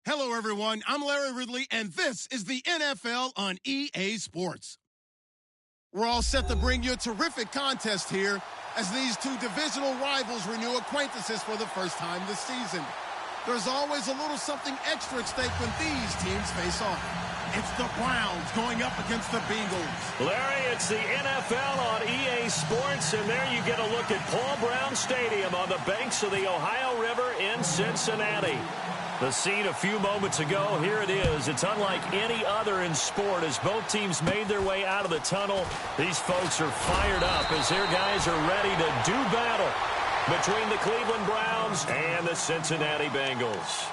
Hello, everyone. I'm Larry Ridley, and this is the NFL on EA Sports. We're all set to bring you a terrific contest here as these two divisional rivals renew acquaintances for the first time this season. There's always a little something extra at stake when these teams face off. It's the Browns going up against the Bengals. Larry, it's the NFL on EA Sports, and there you get a look at Paul Brown Stadium on the banks of the Ohio River in Cincinnati. The scene a few moments ago, here it is. It's unlike any other in sport as both teams made their way out of the tunnel. These folks are fired up as their guys are ready to do battle between the Cleveland Browns and the Cincinnati Bengals.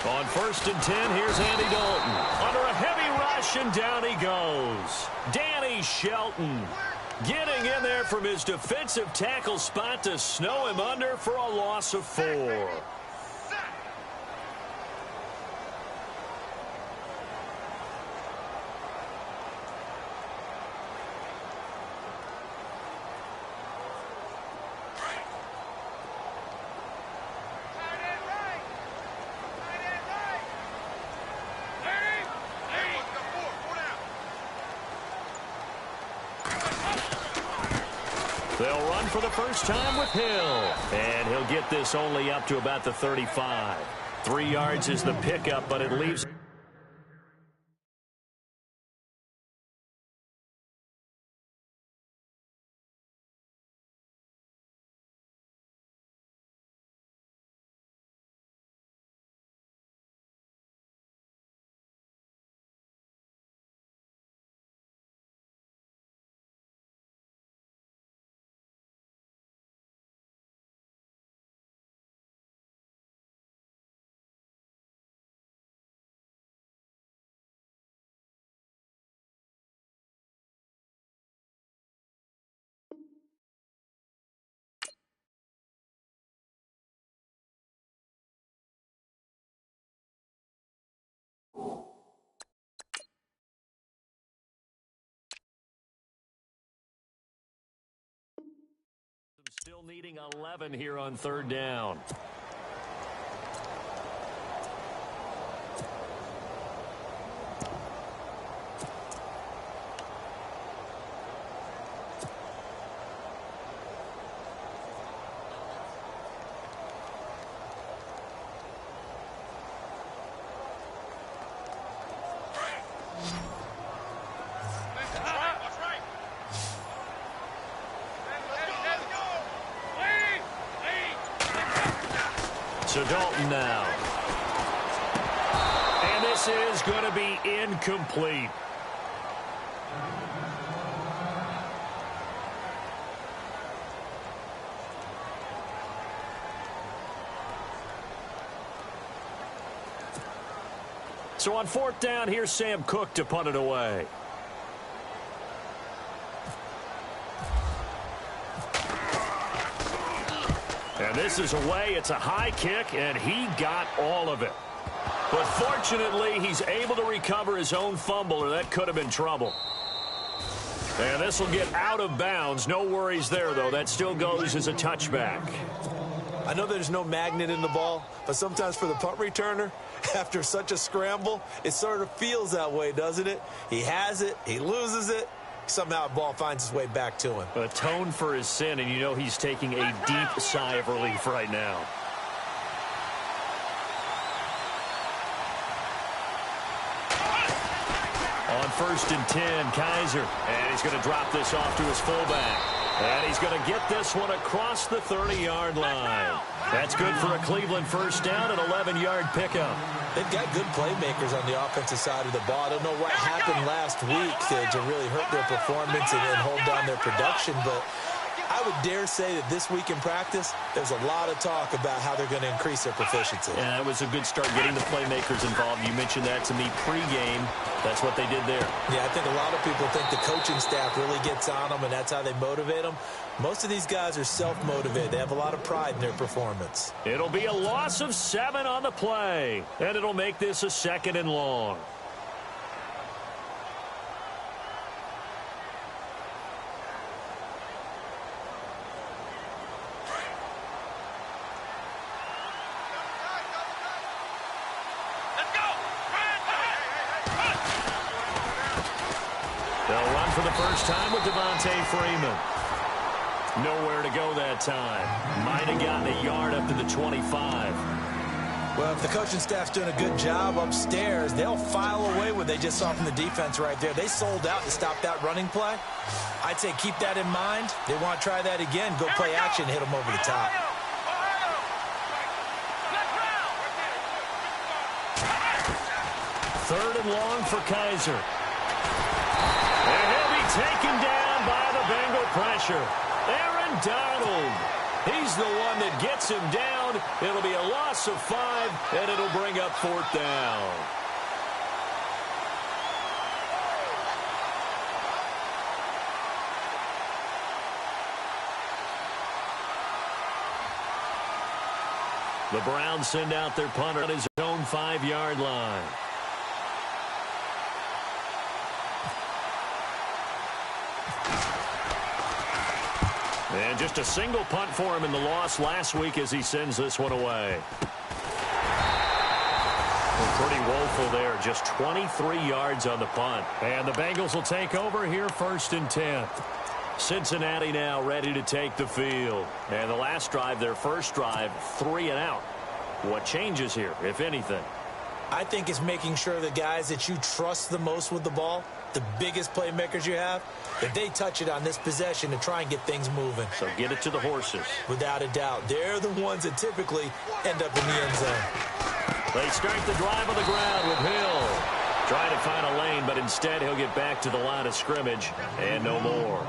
On 1st and 10, here's Andy Dalton. Under a heavy rush, and down he goes. Danny Shelton getting in there from his defensive tackle spot to snow him under for a loss of 4. They'll run for the first time with Hill. And he'll get this only up to about the 35. 3 yards is the pickup, but it leaves... Still needing 11 here on 3rd down. So Dalton now. And this is going to be incomplete. So on 4th down, here's Sam Cook to punt it away. And this is away. It's a high kick, and he got all of it. But fortunately, he's able to recover his own fumble, or that could have been trouble. And this will get out of bounds. No worries there, though. That still goes as a touchback. I know there's no magnet in the ball, but sometimes for the punt returner, after such a scramble, it sort of feels that way, doesn't it? He has it, he loses it, somehow the ball finds its way back to him. Atone for his sin, and you know he's taking a deep sigh of relief right now. On 1st and 10, Kaiser, and he's going to drop this off to his fullback. And he's going to get this one across the 30-yard line. That's good for a Cleveland first down, an 11-yard pickup. They've got good playmakers on the offensive side of the ball. I don't know what happened last week to really hurt their performance and hold down their production, but I would dare say that this week in practice, there's a lot of talk about how they're going to increase their proficiency. Yeah, it was a good start getting the playmakers involved. You mentioned that to me pregame. That's what they did there. Yeah, I think a lot of people think the coaching staff really gets on them, and that's how they motivate them. Most of these guys are self-motivated. They have a lot of pride in their performance. It'll be a loss of 7 on the play, and it'll make this a 2nd and long. They'll run for the first time with Devontae Freeman. Nowhere to go that time. Might have gotten a yard up to the 25. Well, if the coaching staff's doing a good job upstairs, they'll file away what they just saw from the defense right there. They sold out to stop that running play. I'd say keep that in mind. They want to try that again. Go play action, hit them over the top. Third and long for Kaiser. And he'll be taken down by the Bengal pressure. Aaron Donald He's the one that gets him down. It'll be a loss of 5, and it'll bring up 4th down. The Browns send out their punter on his own 5-yard line. And just a single punt for him in the loss last week as he sends this one away. Pretty woeful there. Just 23 yards on the punt. And the Bengals will take over here 1st and 10. Cincinnati now ready to take the field. And the last drive, their first drive, 3 and out. What changes here, if anything? I think it's making sure the guys that you trust the most with the ball, the biggest playmakers you have, that they touch it on this possession to try and get things moving. So get it to the horses. Without a doubt. They're the ones that typically end up in the end zone. They start the drive on the ground with Hill. Trying to find a lane, but instead he'll get back to the line of scrimmage and no more.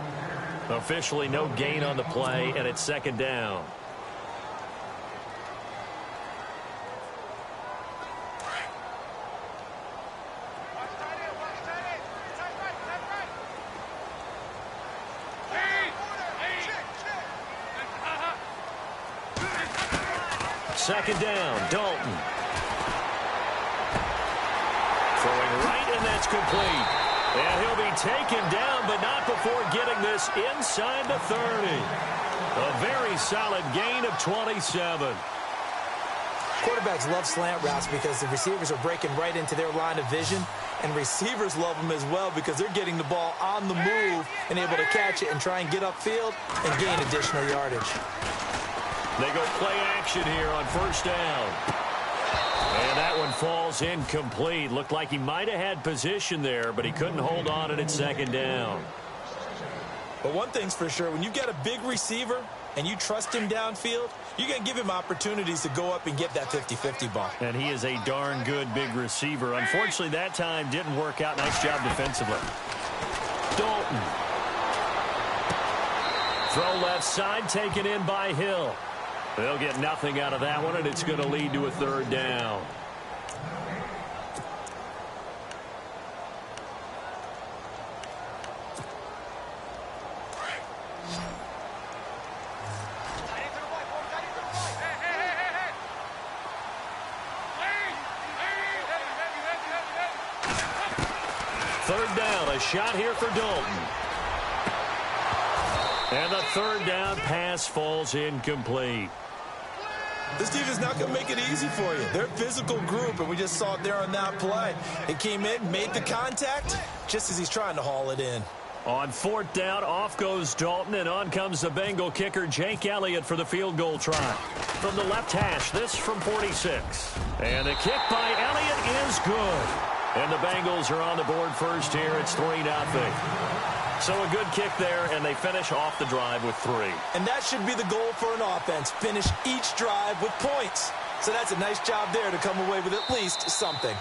Officially no gain on the play, and it's 2nd down. Second down, Dalton. Throwing right, and that's complete. And he'll be taken down, but not before getting this inside the 30. A very solid gain of 27. Quarterbacks love slant routes because the receivers are breaking right into their line of vision, and receivers love them as well because they're getting the ball on the move and able to catch it and try and get upfield and gain additional yardage. They go play action here on 1st down. And that one falls incomplete. Looked like he might have had position there, but he couldn't hold on and it's 2nd down. But one thing's for sure, when you've got a big receiver and you trust him downfield, you're going to give him opportunities to go up and get that 50-50 ball. And he is a darn good big receiver. Unfortunately, that time didn't work out. Nice job defensively. Dalton. Throw left side, taken in by Hill. They'll get nothing out of that one, and it's going to lead to a 3rd down. Third down, a shot here for Dalton. And the 3rd down pass falls incomplete. This defense is not going to make it easy for you. They're a physical group, and we just saw it there on that play. It came in, made the contact, just as he's trying to haul it in. On 4th down, off goes Dalton, and on comes the Bengal kicker, Jake Elliott, for the field goal try. From the left hash, this from 46. And the kick by Elliott is good. And the Bengals are on the board first here. It's 3-0. So a good kick there, and they finish off the drive with 3. And that should be the goal for an offense, finish each drive with points. So that's a nice job there to come away with at least something.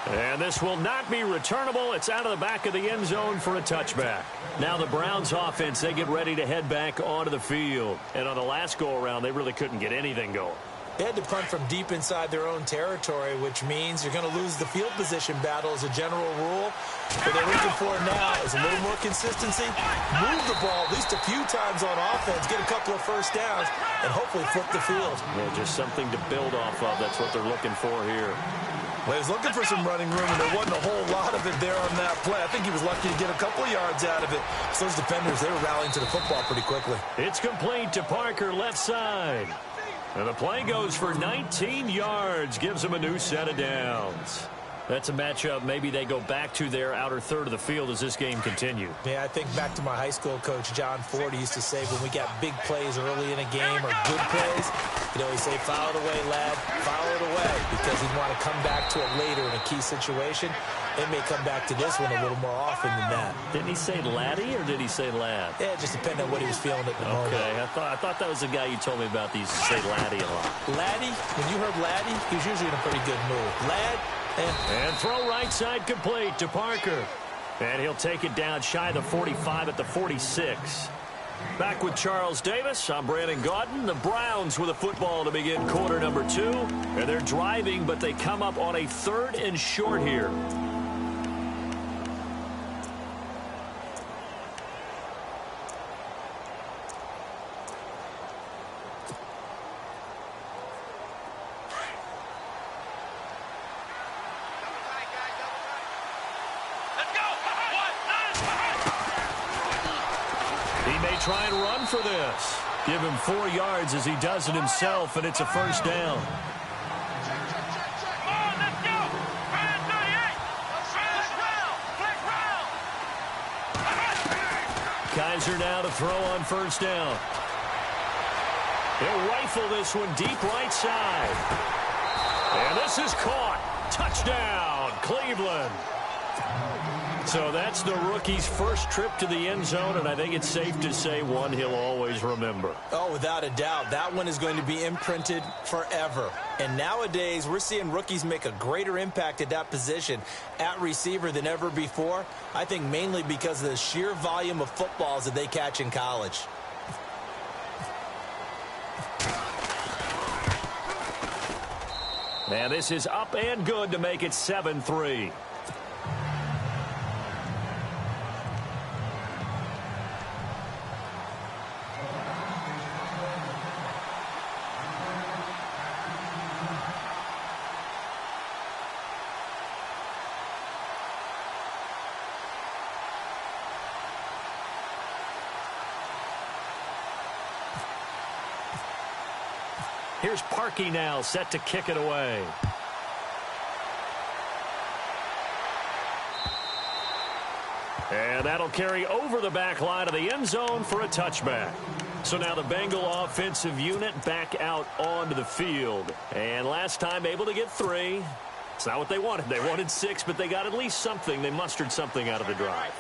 And this will not be returnable. It's out of the back of the end zone for a touchback. Now the Browns offense, they get ready to head back onto the field. And on the last go-around, they really couldn't get anything going. They had to punt from deep inside their own territory, which means you're going to lose the field position battle as a general rule. What they're looking for now is a little more consistency, move the ball at least a few times on offense, get a couple of first downs, and hopefully flip the field. Yeah, just something to build off of. That's what they're looking for here. Well, he's looking for some running room, and there wasn't a whole lot of it there on that play. I think he was lucky to get a couple of yards out of it. So those defenders, they were rallying to the football pretty quickly. It's complete to Parker, left side. And the play goes for 19 yards, gives him a new set of downs. That's a matchup maybe they go back to their outer third of the field as this game continues. Yeah, I think back to my high school coach, John Ford. He used to say when we got big plays early in a game or good plays, he'd always say, foul it away, lad, foul it away, because he'd want to come back to it later in a key situation. They may come back to this one a little more often than that. Didn't he say laddie or did he say lad? Yeah, it just depended on what he was feeling at the moment. Okay, I thought that was the guy you told me about. He used to say laddie a lot. Laddie, when you heard laddie, he was usually in a pretty good mood. Lad, and throw right side complete to Parker. And he'll take it down shy of the 45 at the 46. Back with Charles Davis, I'm Brandon Gaudin. The Browns with a football to begin quarter number 2. And they're driving, but they come up on a 3rd and short here. Try and run for this. Give him 4 yards as he does it himself, and it's a first down. Kaiser now to throw on first down. He'll rifle this one deep right side. And this is caught. Touchdown, Cleveland. So that's the rookie's first trip to the end zone, and I think it's safe to say one he'll always remember. Oh, without a doubt. That one is going to be imprinted forever. And nowadays, we're seeing rookies make a greater impact at that position at receiver than ever before. I think mainly because of the sheer volume of footballs that they catch in college. And this is up and good to make it 7-3. Here's Parkey now, set to kick it away. And that'll carry over the back line of the end zone for a touchback. So now the Bengal offensive unit back out onto the field. And last time able to get 3. It's not what they wanted. They wanted 6, but they got at least something. They mustered something out of the drive.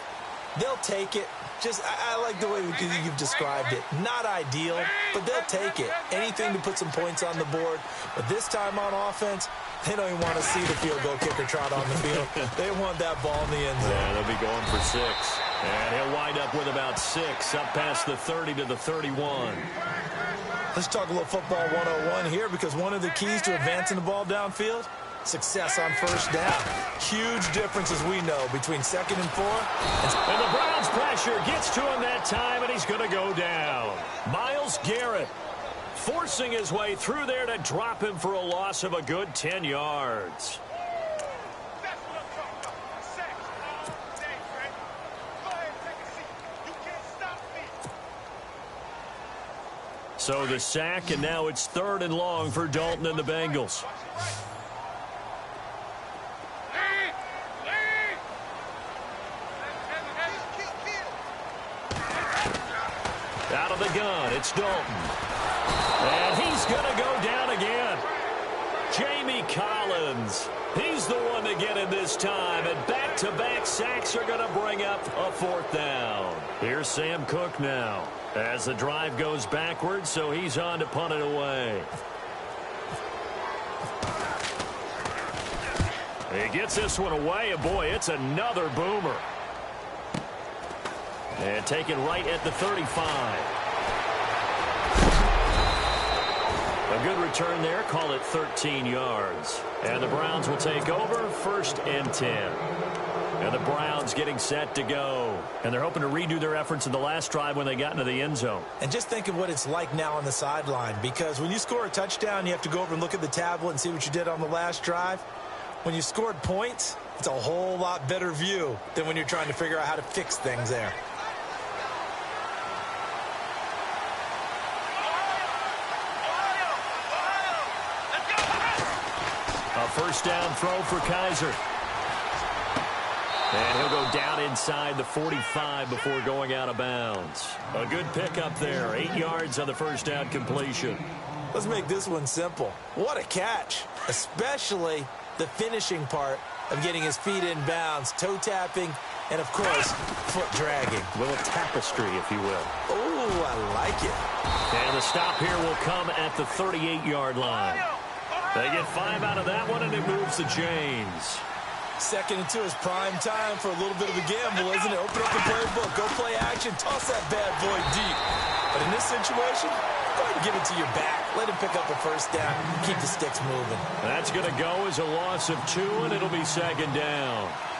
They'll take it. I like the way you've described it. Not ideal, but they'll take it. Anything to put some points on the board. But this time on offense, they don't even want to see the field goal kicker trot on the field. They want that ball in the end zone. Yeah, they'll be going for 6. And he'll wind up with about 6, up past the 30 to the 31. Let's talk a little football 101 here, because one of the keys to advancing the ball downfield, success on first down. Huge difference, as we know, between 2nd and 4. And the Browns pressure gets to him that time, and he's going to go down. Myles Garrett forcing his way through there to drop him for a loss of a good 10 yards. So the sack, and now it's 3rd and long for Dalton and the Bengals. Out of the gun, it's Dalton. And he's going to go down again. Jamie Collins. He's the one to get in this time. And back-to-back sacks are going to bring up a 4th down. Here's Sam Cook now as the drive goes backwards, so he's on to punt it away. He gets this one away, and boy, it's another boomer. And taken right at the 35. A good return there. Call it 13 yards. And the Browns will take over 1st and 10. And the Browns getting set to go. And they're hoping to redo their efforts in the last drive when they got into the end zone. And just think of what it's like now on the sideline. Because when you score a touchdown, you have to go over and look at the tablet and see what you did on the last drive. When you scored points, it's a whole lot better view than when you're trying to figure out how to fix things there. A first down throw for Kaiser. And he'll go down inside the 45 before going out of bounds. A good pickup there. 8 yards on the first down completion. Let's make this one simple. What a catch, especially the finishing part of getting his feet in bounds, toe tapping, and, of course, foot dragging. A little tapestry, if you will. Oh, I like it. And the stop here will come at the 38-yard line. They get 5 out of that one, and it moves to James. 2nd and 2 is prime time for a little bit of a gamble, isn't it? Open up the playbook. Go play action. situation, toss that bad boy deep. But in this situation, go ahead and give it to your back. Let him pick up a first down. Keep the sticks moving. That's going to go as a loss of 2, and it'll be 2nd down.